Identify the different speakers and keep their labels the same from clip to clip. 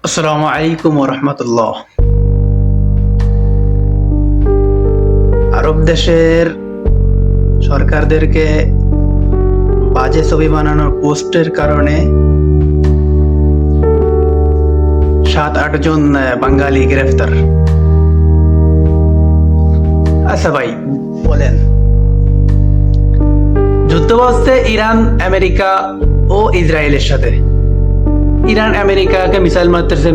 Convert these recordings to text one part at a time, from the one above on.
Speaker 1: আসসালামু আলাইকুম ওয়া রাহমাতুল্লাহ। আরব দেশের সরকারদেরকে বাজে ছবি বানানোর পোস্টের কারণে 7-8 জন বাঙালি গ্রেফতার। আচ্ছা ভাই বলেন, যুদ্ধ বাজছে ইরান, আমেরিকা ও ইসরায়েলের সাথে। ইরান আমেরিকাকে মিসাইল মারতেছে,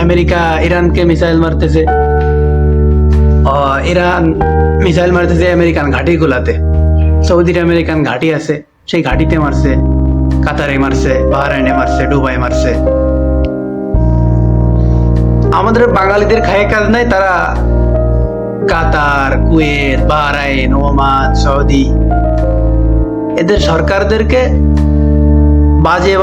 Speaker 1: আমেরিকা ইরানকে মিসাইল মারতেছে, ইরান মিসাইল মারতেছে আমেরিকান ঘাঁটিগুলাতে। সৌদির আমেরিকান ঘাঁটি আছে, সেই ঘাঁটিতে মারছে, কাতারে মারছে, বাহরাইনে মারছে, দুবাই মারছে। আমাদের বাঙালিদের খায় কাজ নাই, তারা কাতার, কুয়েত, বাহরাইন, ওমান, সৌদি এদের সরকারদেরকে বাজে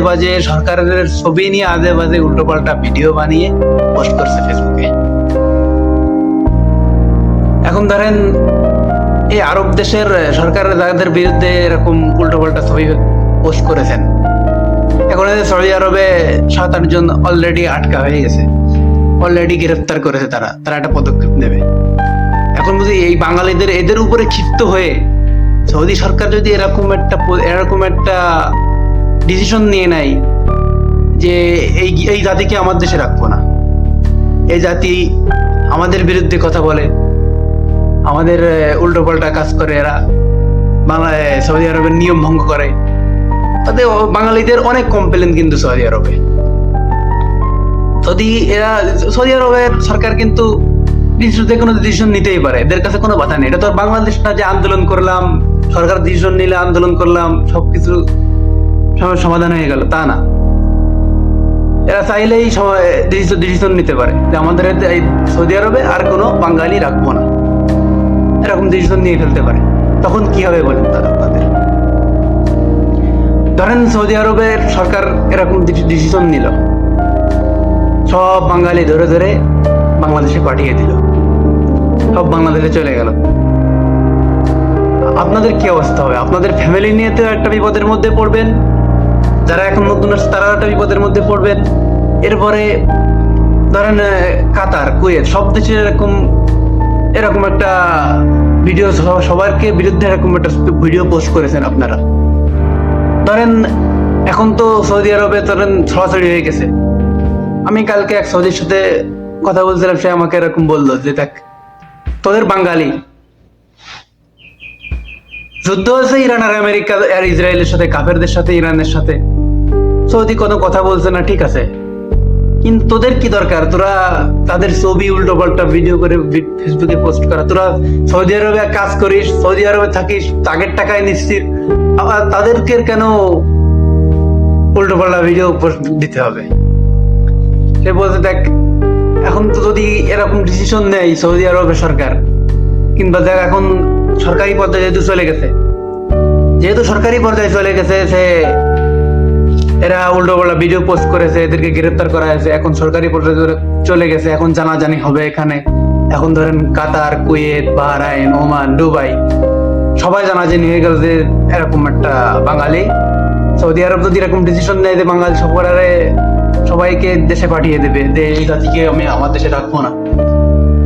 Speaker 1: বাজে সরকারের ছবি নিয়ে আজে বাজে উল্টো পাল্টা ভিডিও বানিয়ে পোস্ট করছে ফেসবুকে। এখন ধরেন এই আরব দেশের সরকারের যাদের বিরুদ্ধে এরকম উল্টো পাল্টা ছবি পোস্ট করেছেন, এখন সৌদি আরবে 7-8 জন অলরেডি আটকা হয়ে গেছে, অলরেডি গ্রেফতার করেছে। তারা একটা পদক্ষেপ নেবে। এখন বুঝি এই বাঙালিদের এদের উপরে ক্ষিপ্ত হয়ে সৌদি সরকার যদি এরকম একটা ডিসিশন নিয়ে নেয় যে এই জাতিকে আমার দেশে রাখবো না, এই জাতি আমাদের বিরুদ্ধে কথা বলে, আমাদের উল্টো পাল্টা কাজ করে, এরা সৌদি আরবের নিয়ম ভঙ্গ করে, তাতে বাঙালিদের অনেক কমপ্লেন কিন্তু সৌদি আরবে। সৌদি আরবের সরকার কিন্তু যে কোনো ডিসিশন নিতেই পারে, এদের কাছে কোনো বাধা নেই। এটা তো বাংলাদেশ না যে আন্দোলন করলাম, সরকার ডিসিশন নিলে আন্দোলন করলাম, সবকিছু সমাধান হয়ে গেল, তা না। এরা চাইলেই ডিসিশন নিতে পারে যে আমাদের এই সৌদি আরবে আর কোনো বাঙালি রাখবো না, এরকম ডিসিশন নিয়ে ফেলতে পারে। তখন কি হবে বলেন আপনাদের? ধরেন সৌদি আরবের সরকার এরকম ডিসিশন নিল, সব বাঙালি ধরে ধরে বাংলাদেশে পাঠিয়ে দিল, সব বাংলাদেশে চলে গেল। আপনাদের কি অবস্থা হবে? আপনাদের ফ্যামিলি নিয়ে তো একটা বিপদের মধ্যে পড়বেন, যারা এখন নতুন আসছে তারা একটা বিপদের মধ্যে পড়বেন। এরপরে ধরেন কাতার, কুয়েত, সব দেশে এরকম একটা ভিডিও, সবারকে বিরুদ্ধে এরকম একটা ভিডিও পোস্ট করেছেন আপনারা। ধরেন এখন তো সৌদি আরবে ধরেন ছড়াছড়ি হয়ে গেছে। আমি কালকে এক সৌদির সাথে কথা বলছিলাম, সে আমাকে এরকম বললো যে দেখ, তোদের বাঙালি যুদ্ধ হয়েছে ইরান আর আমেরিকা আর ইসরায়েলের সাথে, কাফেরদের সাথে, ইরানের সাথে, সৌদি কোনো কথা বলছে না, ঠিক আছে, কিন্তু তোদের কি দরকার? তোরা তাদের ছবি উল্টো পাল্টা ভিডিও করে ফেসবুকে পোস্ট করা। তোরা সৌদি আরবে কাজ করিস, সৌদি আরবে থাকিস, আগের টাকায় নিশ্চিত, আবার তাদেরকে কেন উল্টো পাল্টা ভিডিও পোস্ট দিতে হবে? সে বলছে দেখ, এখন তো যদি এরকম ডিসিশন নেয় সৌদি আরবের সরকার, কিংবা দেখ এখন সরকারি পর্যায়ে যেহেতু সরকারি পর্যায়ে চলে গেছে, সে এরা উল্টো পাল্টা ভিডিও পোস্ট করেছে, এদেরকে গ্রেফতার করা হয়েছে, এখন সরকারি পর্যায়ে চলে গেছে, এখন জানাজানি হবে এখানে। এখন ধরেন কাতার, কুয়েত, বাহরাইন, ওমান, দুবাই সবাই জানাজানি হয়ে গেল যে এরকম একটা বাঙালি। সৌদি আরব যদি এরকম ডিসিশন নেয় যে বাঙালি সবাইকে দেশে পাঠিয়ে দেবে, যে এই জাতিকে আমি আমার দেশে রাখবো না,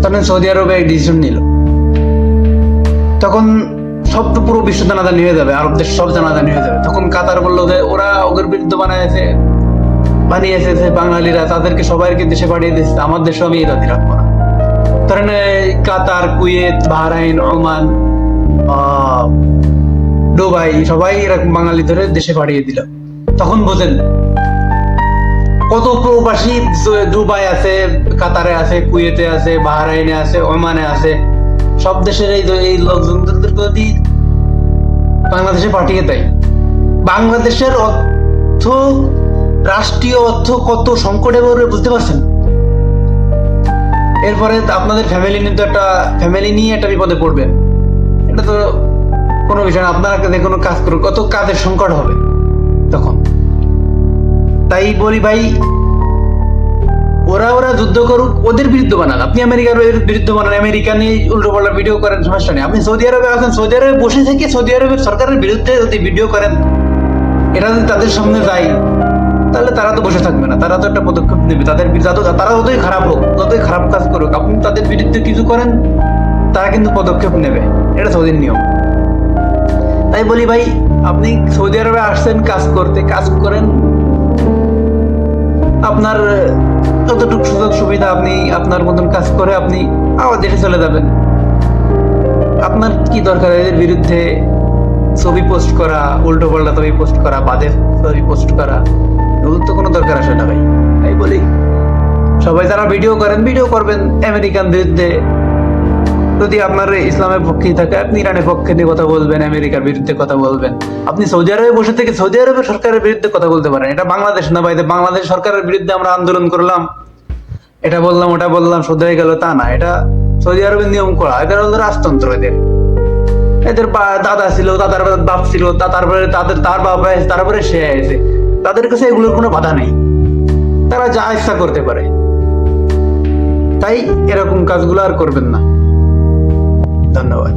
Speaker 1: তখন সৌদি আরবে এই ডিসিশন নিল, তখন সব তো পুরো বিশ্ব জানাজানি হয়ে যাবে, আরব দেশ সব জানাজানি হয়ে যাবে। তখন কাতার বললো যে ওরা ওদের বিরুদ্ধে বানিয়েছে যে বাঙালিরা, তাদেরকে সবাইকে দেশে পাঠিয়ে দিচ্ছে, আমার দেশে আমি এই জাতি রাখবো না। ধরেন কাতার, কুয়েত, বাহরাইন, ওমান, দুবাই সবাই এরকম বাঙালি ধরে দেশে পাঠিয়ে দিল। তখন বোঝেন কত প্রবাসী দুবাই আছে, কাতারে আছে, কুয়েতে আছে, বাহরাইনে আছে, ওমানে আছে, সব দেশের এই লোকজনদের যদি বাংলাদেশে পাঠিয়ে দেয়, বাংলাদেশের রাষ্ট্রীয় অর্থ কত সংকটে পড়বে বুঝতে পারছেন? এরপরে আপনাদের ফ্যামিলি নিয়ে একটা বিপদে পড়বেন, এটা তো কোনো বিষয় না। আপনারা কোনো কাজ করুন, কত কাজের সংকট হবে তখন। তাই বলি ভাই, ওরা যুদ্ধ করুক, ওদের বিরুদ্ধে বানান। আপনি আমেরিকার বিরুদ্ধে বানান, আমেরিকা নিয়ে উল্টো পাল্টা ভিডিও করেন, সমস্যা নেই। আপনি সৌদি আরবে আছেন, সৌদি আরবে বসে থেকে সৌদি আরবের সরকারের বিরুদ্ধে যদি ভিডিও করেন, এটা যদি তাদের সামনে যায়, তাহলে তারা তো বসে থাকবে না, তারা তো একটা পদক্ষেপ নেবে। তারা যতই খারাপ হোক, যতই খারাপ কাজ করুক, আপনি তাদের বিরুদ্ধে কিছু করেন, তারা কিন্তু পদক্ষেপ নেবে। এটা সৌদির নিয়ম। তাই বলি ভাই, আপনি সৌদি আরবে আসছেন কাজ করতে, কাজ করেন। আপনার যতটুকু সুযোগ সুবিধা, আপনি আপনার মতন কাজ করে আপনি আবার দেশে চলে যাবেন। আপনার কি দরকার এদের বিরুদ্ধে ছবি পোস্ট করা, উল্টো পাল্টা ছবি পোস্ট করা, বাদে ছবি পোস্ট করা? এগুলো তো কোনো দরকার আসে না ভাই। তাই বলি, সবাই যারা ভিডিও করেন, ভিডিও করবেন আমেরিকান বিরুদ্ধে। যদি আপনার ইসলামের পক্ষেই থাকে, আপনি ইরানের পক্ষে দিয়ে কথা বলবেন, আমেরিকার বিরুদ্ধে কথা বলবেন। আপনি সৌদি আরবে বসে থেকে সৌদি আরবের সরকারের বিরুদ্ধে কথা বলতে পারেন। এটা বাংলাদেশ না ভাই, বাংলাদেশ সরকারের বিরুদ্ধে আমরা আন্দোলন করলাম, এটা বললাম ওটা বললাম, শুধু হয়ে গেল তা না। এটা সৌদি আরবের নিয়ম করা, এদের হলো রাজতন্ত্র। এদের দাদা ছিল, দাদার বাপ ছিল, তারপরে তার বাপ, তারপরে সে আছে। তাদের কাছে এগুলোর কোনো বাধা নেই, তারা যা ইচ্ছা করতে পারে। তাই এরকম কাজগুলো আর করবেন না। ধন্যবাদ।